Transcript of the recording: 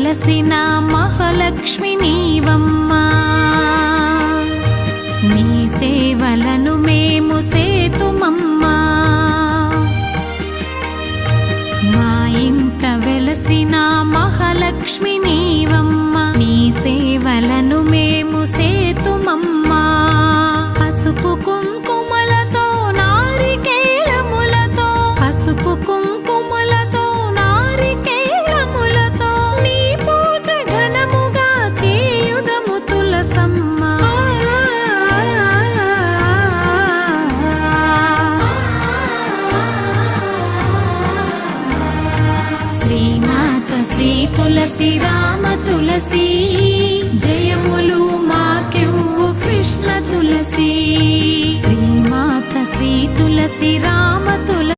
వెలసిన మహాలక్ష్మి నీవమ్మా, నీ సేవలను మేము సేతుమమ్మా. మా ఇంట వెలసిన మహాలక్ష్మి నీవమ్మా, నీ సేవలను మేము సేతుమమ్మా. పసుపు కుంకుమలతో నారికేళములతో, పసుపు కుంకుమలతో నారికేళములతో నీ పూజ ఘనముగా చేయుదము తులసమ్మా. శ్రీమాత శ్రీ తులసి రామ తులసి, జయములు మాకెవ్వు కృష్ణ తులసి. శ్రీమాత శ్రీ తులసి రామ తులసి.